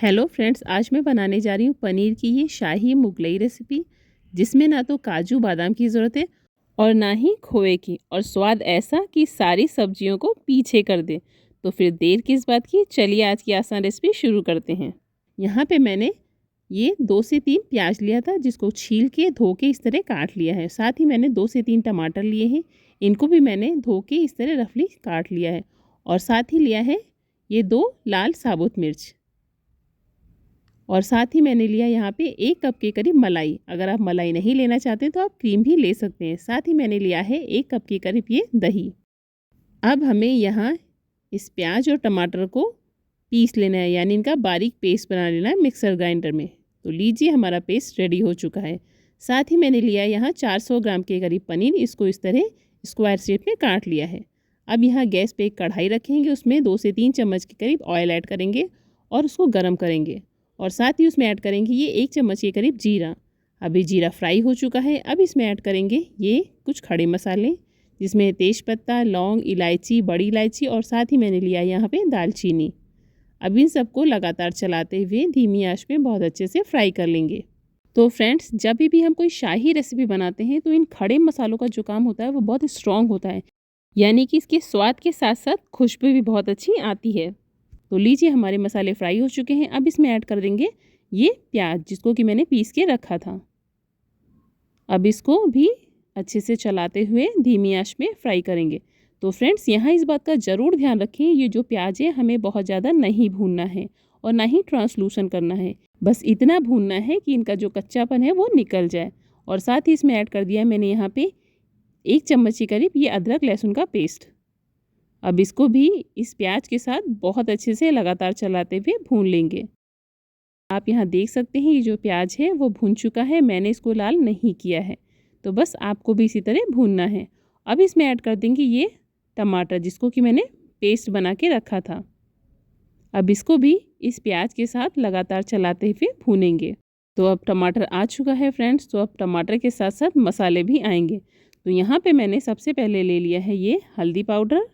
Hello friends, आज मैं बनाने जा रही हूँ पनीर की ये शाही मुगलई रेसिपी, जिसमें ना तो काजू बादाम की ज़रूरत है और ना ही खोए की, और स्वाद ऐसा कि सारी सब्जियों को पीछे कर दे। तो फिर देर किस बात की, चलिए आज की आसान रेसिपी शुरू करते हैं। यहाँ पे मैंने ये 2 से 3 प्याज लिया था, जिसको छील के धो के इस तरह काट लिया है। साथ ही मैंने 2 से 3 टमाटर लिए हैं, इनको भी मैंने धो के इस तरह रफली काट लिया है। और साथ ही लिया है ये 2 लाल साबुत मिर्च, और साथ ही मैंने लिया यहाँ पे 1 कप के करीब मलाई। अगर आप मलाई नहीं लेना चाहते तो आप क्रीम भी ले सकते हैं। साथ ही मैंने लिया है 1 कप के करीब ये दही। अब हमें यहाँ इस प्याज और टमाटर को पीस लेना है, यानी इनका बारीक पेस्ट बना लेना है मिक्सर ग्राइंडर में। तो लीजिए, हमारा पेस्ट रेडी हो चुका है। साथ ही मैंने लिया यहाँ 400 ग्राम के करीब पनीर, इसको इस तरह स्क्वायर शेप में काट लिया है। अब यहाँ गैस पे एक कढ़ाई रखेंगे, उसमें 2 से 3 चम्मच के करीब ऑयल ऐड करेंगे और उसको गर्म करेंगे। और साथ ही उसमें ऐड करेंगे ये 1 चम्मच के करीब जीरा। अभी जीरा फ्राई हो चुका है। अब इसमें ऐड करेंगे ये कुछ खड़े मसाले, जिसमें तेज़पत्ता, लौंग, इलायची, बड़ी इलायची, और साथ ही मैंने लिया यहाँ पे दालचीनी। अब इन सबको लगातार चलाते हुए धीमी आंच में बहुत अच्छे से फ्राई कर लेंगे। तो फ्रेंड्स, जब भी हम कोई शाही रेसिपी बनाते हैं तो इन खड़े मसालों का जो काम होता है वो बहुत स्ट्रॉन्ग होता है, यानी कि इसके स्वाद के साथ साथ खुशबू भी बहुत अच्छी आती है। तो लीजिए, हमारे मसाले फ्राई हो चुके हैं। अब इसमें ऐड कर देंगे ये प्याज, जिसको कि मैंने पीस के रखा था। अब इसको भी अच्छे से चलाते हुए धीमी आंच में फ्राई करेंगे। तो फ्रेंड्स, यहाँ इस बात का ज़रूर ध्यान रखें, ये जो प्याज है हमें बहुत ज़्यादा नहीं भूनना है और ना ही ट्रांसलूशन करना है। बस इतना भूनना है कि इनका जो कच्चापन है वो निकल जाए। और साथ ही इसमें ऐड कर दिया है मैंने यहाँ पे 1 चम्मच के करीब ये अदरक लहसुन का पेस्ट। अब इसको भी इस प्याज के साथ बहुत अच्छे से लगातार चलाते हुए भून लेंगे। आप यहाँ देख सकते हैं ये जो प्याज है वो भून चुका है, मैंने इसको लाल नहीं किया है। तो बस आपको भी इसी तरह भूनना है। अब इसमें ऐड कर देंगे ये टमाटर, जिसको कि मैंने पेस्ट बना के रखा था। अब इसको भी इस प्याज के साथ लगातार चलाते हुए भूनेंगे। तो अब टमाटर आ चुका है फ्रेंड्स, तो अब टमाटर के साथ साथ मसाले भी आएंगे। तो यहाँ पे मैंने सबसे पहले ले लिया है ये हल्दी पाउडर।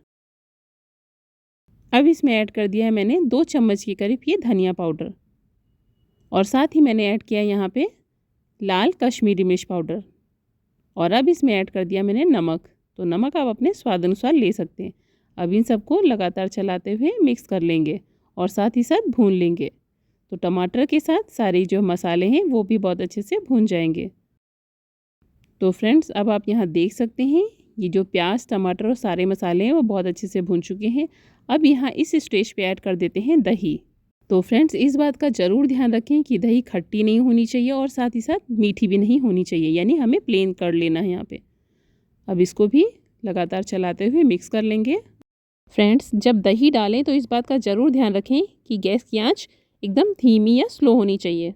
अब इसमें ऐड कर दिया है मैंने 2 चम्मच के करीब ये धनिया पाउडर, और साथ ही मैंने ऐड किया यहाँ पे लाल कश्मीरी मिर्च पाउडर। और अब इसमें ऐड कर दिया मैंने नमक। तो नमक आप अपने स्वाद अनुसार ले सकते हैं। अब इन सबको लगातार चलाते हुए मिक्स कर लेंगे और साथ ही साथ भून लेंगे। तो टमाटर के साथ सारे जो मसाले हैं वो भी बहुत अच्छे से भून जाएंगे। तो फ्रेंड्स, अब आप यहाँ देख सकते हैं ये जो प्याज, टमाटर और सारे मसाले हैं वो बहुत अच्छे से भून चुके हैं। अब यहाँ इस स्टेज पे ऐड कर देते हैं दही। तो फ्रेंड्स, इस बात का ज़रूर ध्यान रखें कि दही खट्टी नहीं होनी चाहिए और साथ ही साथ मीठी भी नहीं होनी चाहिए, यानी हमें प्लेन कर लेना है यहाँ पे। अब इसको भी लगातार चलाते हुए मिक्स कर लेंगे। फ्रेंड्स, जब दही डालें तो इस बात का ज़रूर ध्यान रखें कि गैस की आँच एकदम धीमी या स्लो होनी चाहिए।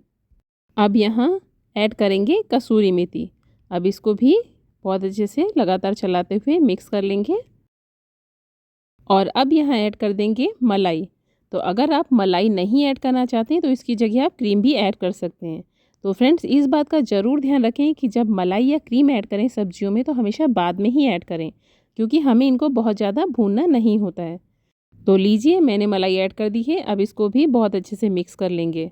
अब यहाँ ऐड करेंगे कसूरी मेथी। अब इसको भी बहुत अच्छे से लगातार चलाते हुए मिक्स कर लेंगे। और अब यहाँ ऐड कर देंगे मलाई। तो अगर आप मलाई नहीं ऐड करना चाहते हैं तो इसकी जगह आप क्रीम भी ऐड कर सकते हैं। तो फ्रेंड्स, इस बात का ज़रूर ध्यान रखें कि जब मलाई या क्रीम ऐड करें सब्जियों में तो हमेशा बाद में ही ऐड करें, क्योंकि हमें इनको बहुत ज़्यादा भूनना नहीं होता है। तो लीजिए, मैंने मलाई ऐड कर दी है। अब इसको भी बहुत अच्छे से मिक्स कर लेंगे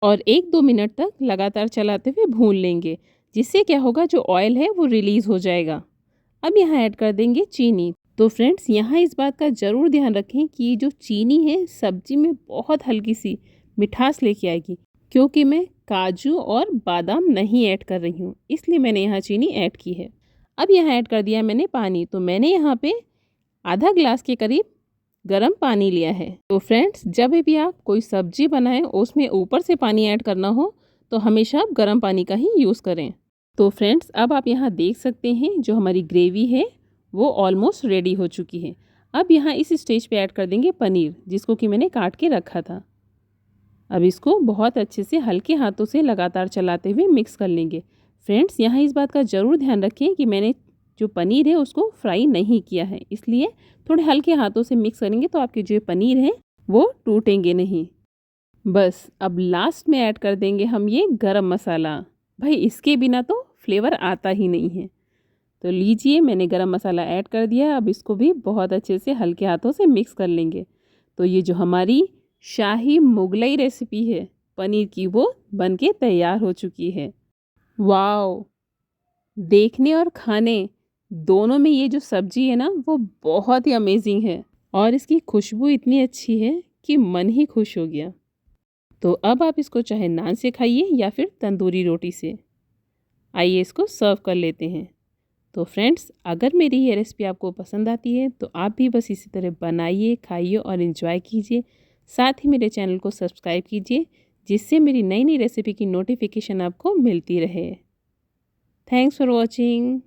और 1-2 मिनट तक लगातार चलाते हुए भून लेंगे, जिससे क्या होगा, जो ऑयल है वो रिलीज़ हो जाएगा। अब यहाँ ऐड कर देंगे चीनी। तो फ्रेंड्स, यहाँ इस बात का ज़रूर ध्यान रखें कि ये जो चीनी है सब्जी में बहुत हल्की सी मिठास लेके आएगी, क्योंकि मैं काजू और बादाम नहीं ऐड कर रही हूँ, इसलिए मैंने यहाँ चीनी ऐड की है। अब यहाँ ऐड कर दिया मैंने पानी। तो मैंने यहाँ पे आधा ग्लास के करीब गर्म पानी लिया है। तो फ्रेंड्स, जब भी आप कोई सब्जी बनाएं उसमें ऊपर से पानी ऐड करना हो तो हमेशा आप गर्म पानी का ही यूज़ करें। तो फ्रेंड्स, अब आप यहाँ देख सकते हैं जो हमारी ग्रेवी है वो ऑलमोस्ट रेडी हो चुकी है। अब यहाँ इस स्टेज पे ऐड कर देंगे पनीर, जिसको कि मैंने काट के रखा था। अब इसको बहुत अच्छे से हल्के हाथों से लगातार चलाते हुए मिक्स कर लेंगे। फ्रेंड्स, यहाँ इस बात का ज़रूर ध्यान रखें कि मैंने जो पनीर है उसको फ्राई नहीं किया है, इसलिए थोड़े हल्के हाथों से मिक्स करेंगे तो आपके जो पनीर हैं वो टूटेंगे नहीं। बस अब लास्ट में ऐड कर देंगे हम ये गरम मसाला। भाई, इसके बिना तो फ्लेवर आता ही नहीं है। तो लीजिए, मैंने गरम मसाला ऐड कर दिया। अब इसको भी बहुत अच्छे से हल्के हाथों से मिक्स कर लेंगे। तो ये जो हमारी शाही मुगलई रेसिपी है पनीर की, वो बनके तैयार हो चुकी है। वाओ! देखने और खाने दोनों में ये जो सब्जी है ना वो बहुत ही अमेजिंग है और इसकी खुशबू इतनी अच्छी है कि मन ही खुश हो गया। तो अब आप इसको चाहे नान से खाइए या फिर तंदूरी रोटी से। आइए इसको सर्व कर लेते हैं। तो फ्रेंड्स, अगर मेरी ये रेसिपी आपको पसंद आती है तो आप भी बस इसी तरह बनाइए, खाइए और इन्जॉय कीजिए। साथ ही मेरे चैनल को सब्सक्राइब कीजिए, जिससे मेरी नई नई रेसिपी की नोटिफिकेशन आपको मिलती रहे। Thanks for watching.